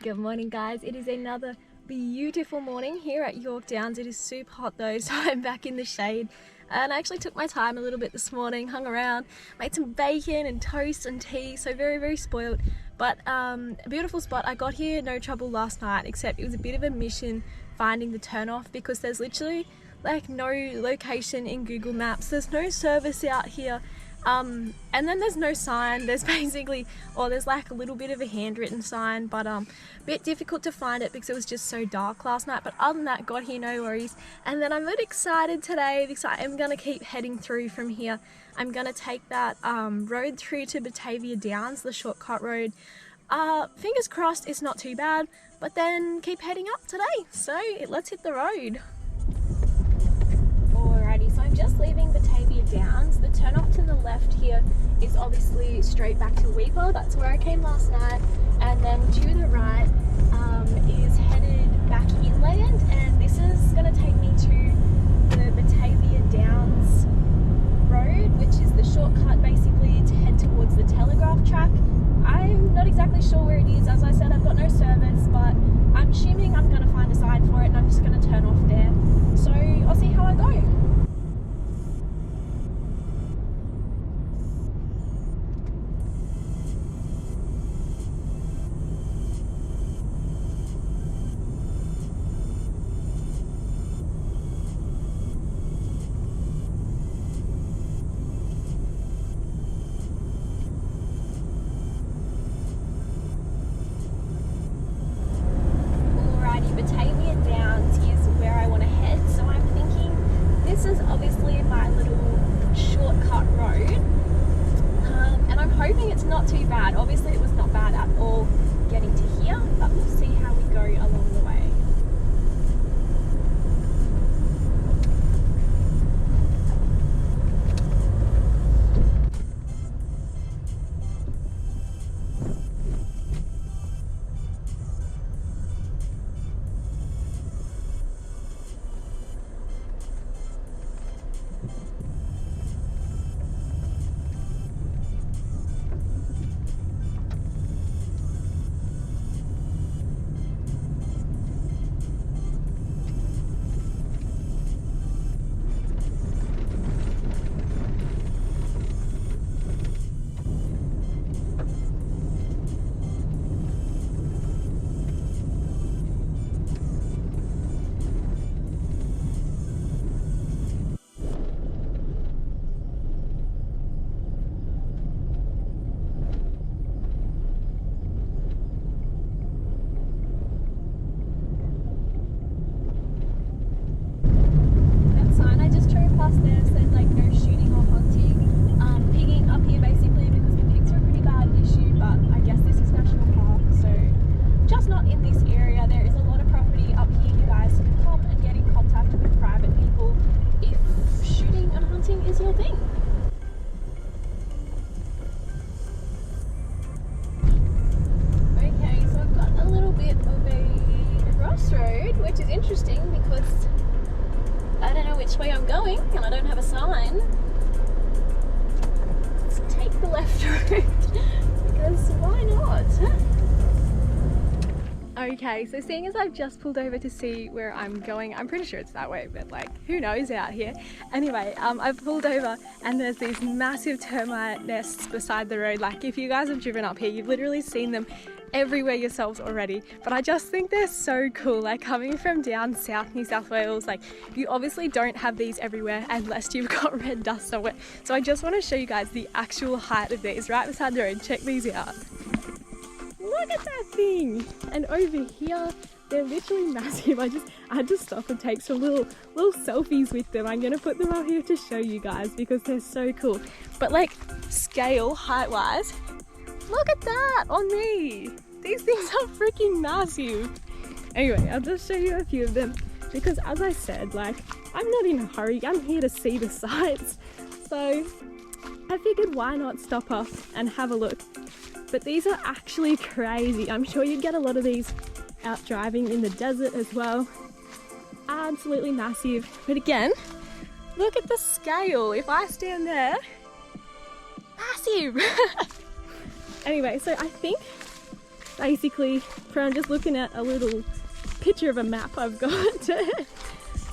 Good morning, guys. It is another beautiful morning here at York Downs. It is super hot though, so I'm back in the shade. And I actually took my time a little bit this morning, hung around, made some bacon and toast and tea, so very spoiled. But a beautiful spot. I got here no trouble last night, except it was a bit of a mission finding the turnoff because there's literally like no location in Google Maps. There's no service out here. And then there's no sign. There's basically, or there's like a little bit of a handwritten sign, but a bit difficult to find it because it was just so dark last night. But other than that, got here no worries. And then I'm really excited today because I am going to keep heading through from here. I'm going to take that road through to Batavia Downs, the shortcut road. Fingers crossed it's not too bad, but then keep heading up today. So let's hit the road. Alrighty, so I'm just leaving Batavia Downs. The turn off to the left here is obviously straight back to Weeper. That's where I came last night. And then to the right is headed back inland, and this is going to take me to the Batavia Downs road, which is the shortcut basically to head towards the Telegraph track. I'm not exactly sure where it is. As I said, I've got no service, but I'm assuming I'm going to find a sign for it, and I'm just going to turn off there. So I'll see how I go. Batavia Downs is where I want to head, so I'm thinking this is obviously my little shortcut road, and I'm hoping it's not too bad. Obviously it was not bad at all getting to here, but we'll see how we go along the way. There said like no shooting or hunting, pigging up here basically because the pigs are a pretty bad issue, but I guess this is national park, so just not in this area. There is a lot of property up here. You guys can come and get in contact with private people if shooting and hunting is your thing. Okay, so I've got a little bit of a crossroad, which is interesting because I don't know which way I'm going and I don't have a sign. Let's take the left road because why not? Okay, so seeing as I've just pulled over to see where I'm going, I'm pretty sure it's that way, but like who knows out here. Anyway, I've pulled over and there's these massive termite nests beside the road. Like if you guys have driven up here, you've literally seen them everywhere yourselves already, but I just think they're so cool. Like coming from down south New South Wales, like you obviously don't have these everywhere unless you've got red dust somewhere. So I just want to show you guys the actual height of these right beside the road. Check these out. Look at that thing. And over here they're literally massive. I had to stop and take some little selfies with them. I'm gonna put them up here to show you guys because they're so cool. But like scale height wise, look at that on me. These things are freaking massive. Anyway, I'll just show you a few of them because as I said, like I'm not in a hurry. I'm here to see the sights. So I figured why not stop off and have a look. But these are actually crazy. I'm sure you'd get a lot of these out driving in the desert as well. Absolutely massive. But again, look at the scale. If I stand there, massive. Anyway, so I think basically, from just looking at a little picture of a map I've got,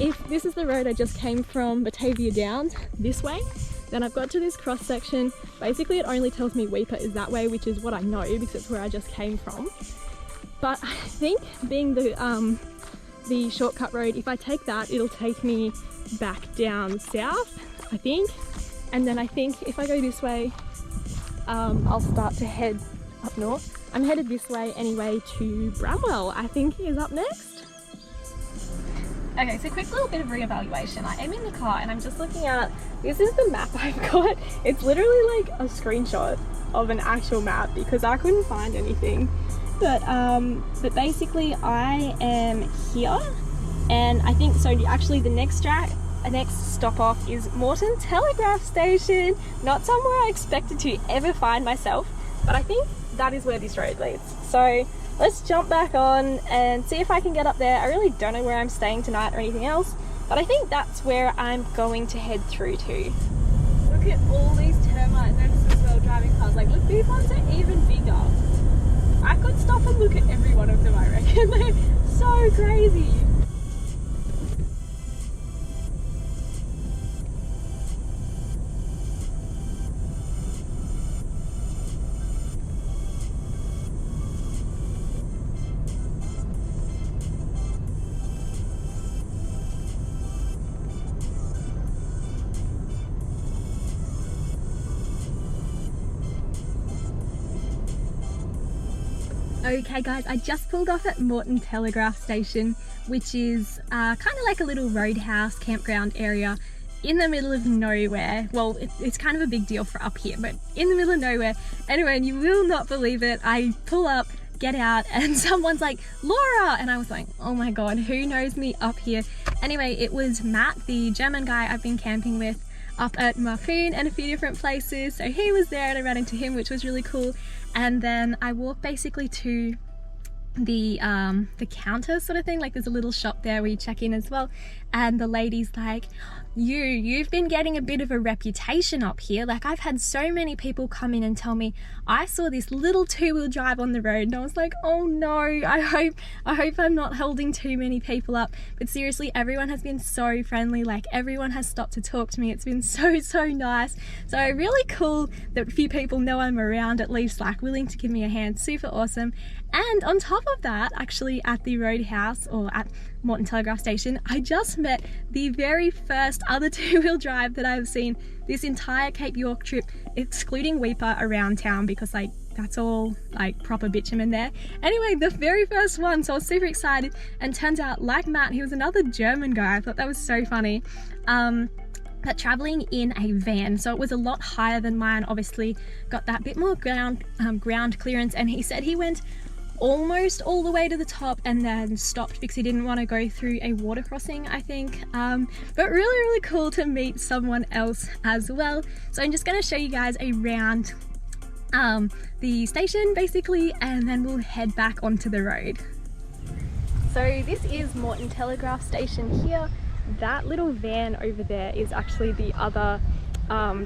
if this is the road I just came from Batavia Downs this way, then I've got to this cross section. Basically it only tells me Weipa is that way, which is what I know because it's where I just came from. But I think being the shortcut road, if I take that, it'll take me back down south, I think. And then I think if I go this way, I'll start to head up north. I'm headed this way anyway to Bramwell, I think is up next. Okay, so quick little bit of re-evaluation. I am in the car and I'm just looking at, this is the map I've got. It's literally like a screenshot of an actual map because I couldn't find anything. But basically I am here, and I think, so actually the next stop off is Moreton Telegraph Station. Not somewhere I expected to ever find myself, but I think that is where this road leads. So let's jump back on and see if I can get up there. I really don't know where I'm staying tonight or anything else, but I think that's where I'm going to head through to. Look at all these termite nests as well driving past. Like, look, these ones are even bigger. I could stop and look at every one of them, I reckon. They're so crazy. Okay guys, I just pulled off at Moreton Telegraph Station, which is kind of like a little roadhouse campground area in the middle of nowhere. Well, it's kind of a big deal for up here, but in the middle of nowhere. Anyway, and you will not believe it, I pull up, get out, and someone's like, Laura! And I was like, oh my god, who knows me up here? Anyway, it was Matt, the German guy I've been camping with up at Marfoon and a few different places. So he was there and I ran into him, which was really cool. And then I walked basically to the counter sort of thing. Like, there's a little shop there where you check in as well, and the lady's like, you've been getting a bit of a reputation up here. Like, I've had so many people come in and tell me I saw this little two-wheel drive on the road, and I was like, oh no, I hope I'm not holding too many people up. But seriously, everyone has been so friendly. Like, everyone has stopped to talk to me. It's been so nice. So really cool that a few people know I'm around, at least, like, willing to give me a hand. Super awesome. And on top of that, actually at the Roadhouse, or at Moreton Telegraph Station, I just met the very first other two-wheel drive that I've seen this entire Cape York trip, excluding Weipa, around town, because like that's all like proper bitumen there. Anyway, the very first one, so I was super excited, and turns out, like Matt, he was another German guy. I thought that was so funny. But traveling in a van, so it was a lot higher than mine, obviously got that bit more ground clearance, and he said he went almost all the way to the top and then stopped because he didn't want to go through a water crossing, I think. But really cool to meet someone else as well. So I'm just going to show you guys around the station basically, and then we'll head back onto the road. So this is Moreton Telegraph Station here. That little van over there is actually the other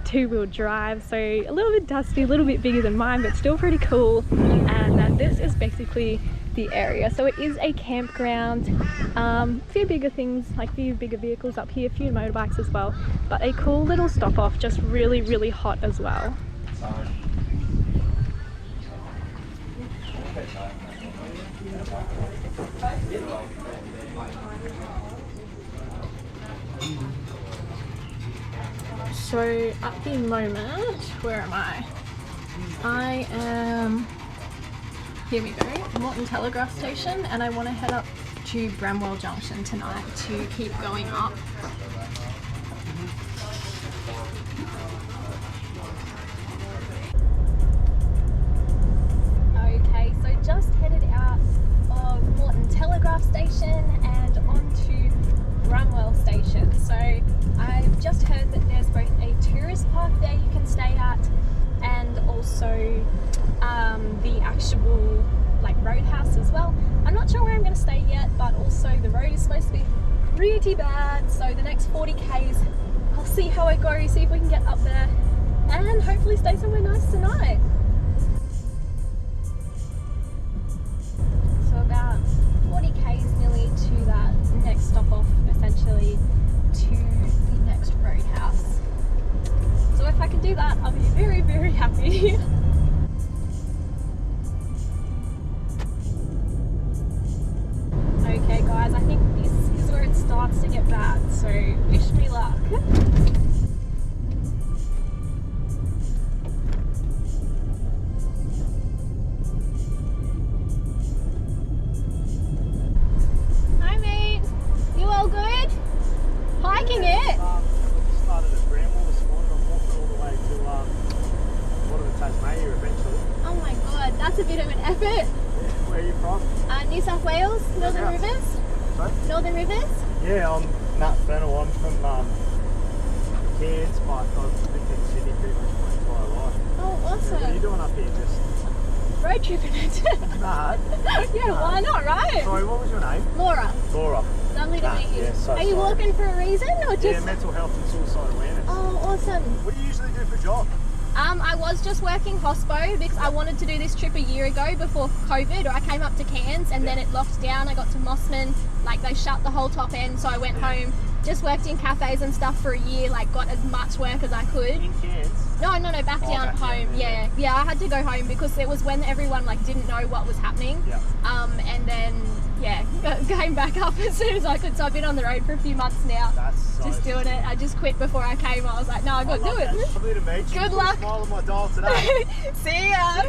two-wheel drive, so a little bit dusty, a little bit bigger than mine, but still pretty cool. And then this is basically the area. So it is a campground, a few bigger things, like a few bigger vehicles up here, a few motorbikes as well, but a cool little stop off, just really hot as well. So at the moment, where am I? I am, here we go, Moreton Telegraph Station, and I want to head up to Bramwell Junction tonight to keep going up. Okay, so just headed out of Moreton Telegraph Station and onto Bramwell Station. So I've just heard that there's both a tourist park there you can stay at, and also the actual like roadhouse as well. I'm not sure where I'm going to stay yet, but also the road is supposed to be pretty bad, so the next 40 k's I'll see how I go, see if we can get up there and hopefully stay somewhere nice tonight. that, I'll be very, very happy. Okay guys, I think this is where it starts to get bad, so wish me luck. Hi mate, you all good? Hiking it? Started at Bramble this morning. I'm walking all the way to bottom of Tasmania eventually. Oh my god, that's a bit of an effort. Yeah. Where are you from? New South Wales, Northern Yeah. Rivers? Sorry? Northern Rivers? Yeah, I'm Matt Fennell. I'm from Cairns, but I've lived in Sydney pretty much my entire life. Oh, So what are you awesome. doing up here? Just Road tripping it. nah. Yeah, why not, right? Sorry, what was your name? Laura, Laura. lovely to meet you. Yeah, so Are you sorry. walking for a reason or just? Yeah, mental health and suicide awareness. Oh, awesome. What do you usually do for a job? I was just working hospo because I wanted to do this trip a year ago before COVID, or I came up to Cairns and then it locked down. I got to Mossman, like they shut the whole top end, so I went home, just worked in cafes and stuff for a year, like got as much work as I could. In Cairns. No, back back down down, home. Yeah, I had to go home because it was when everyone like didn't know what was happening. Yeah. And then came back up as soon as I could. So I've been on the road for a few months now. That's so Just doing it. I just quit before I came. I was like, no, I got to do it. Lovely to meet you. Good Put a luck. Smile on my dial today. See ya.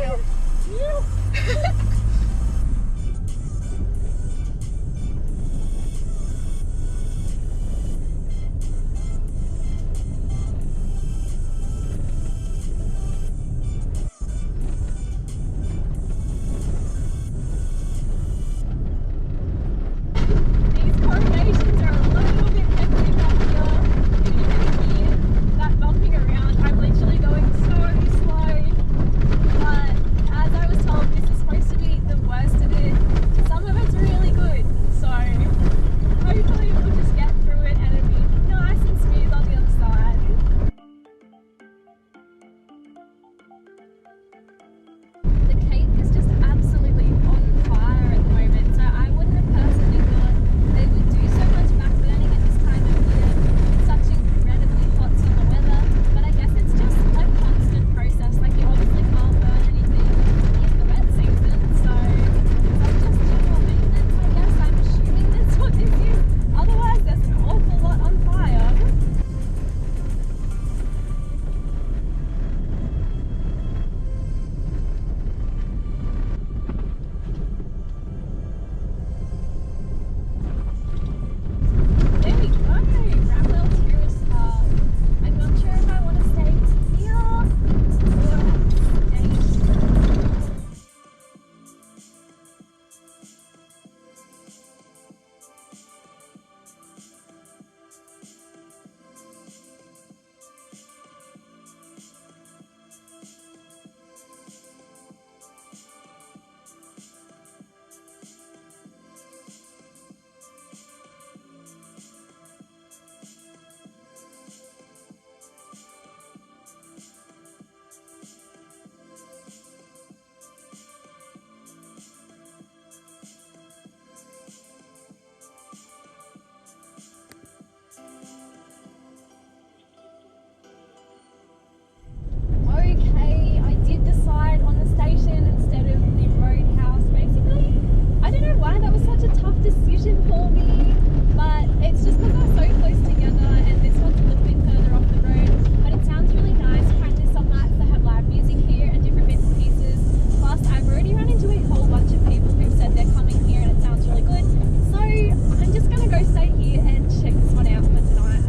These corrugations are a little bit hectic up here. If you can hear that bumping around, I'm literally going so slow. But as I was told, this is supposed to be the worst of it. Some of it's really good, so hopefully we'll just get through it and it'll be nice and smooth on the other side. The Cape is just absolutely on fire at the moment, so I wouldn't have personally thought they would do so much backburning at this time of year. It's such incredibly hot summer weather, but I guess it's just a constant process. Like you obviously can't burn anything in the wet season, so it's just general maintenance. I guess I'm assuming that's what this is. Otherwise, there's an awful lot on fire. There we go, Bramwell Tourist Hub. I'm not sure if I want to stay here or stay here. Okay, I did decide on the station instead of the roadhouse. Basically, I don't know why that was such a tough decision for me, but it's just because they're so close together and this one's a little bit further off the road. But it sounds really nice. Apparently some nights they have live music here and different bits and pieces. Plus I've already run into a whole bunch of people who've said they're coming here and it sounds really good. So I'm just going to go stay here and check this one out for tonight.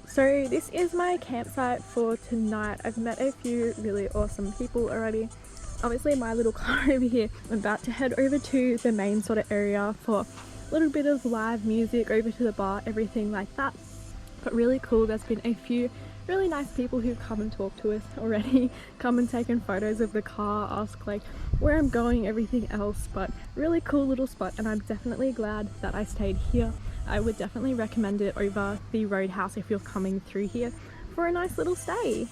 So this is my campsite for tonight. I've met a few really awesome people already. Obviously my little car over here. I'm about to head over to the main sort of area for a little bit of live music, over to the bar, everything like that. But really cool, there's been a few really nice people who come and talk to us already, come and taken photos of the car, ask like where I'm going, everything else. But really cool little spot, and I'm definitely glad that I stayed here. I would definitely recommend it over the Roadhouse if you're coming through here for a nice little stay.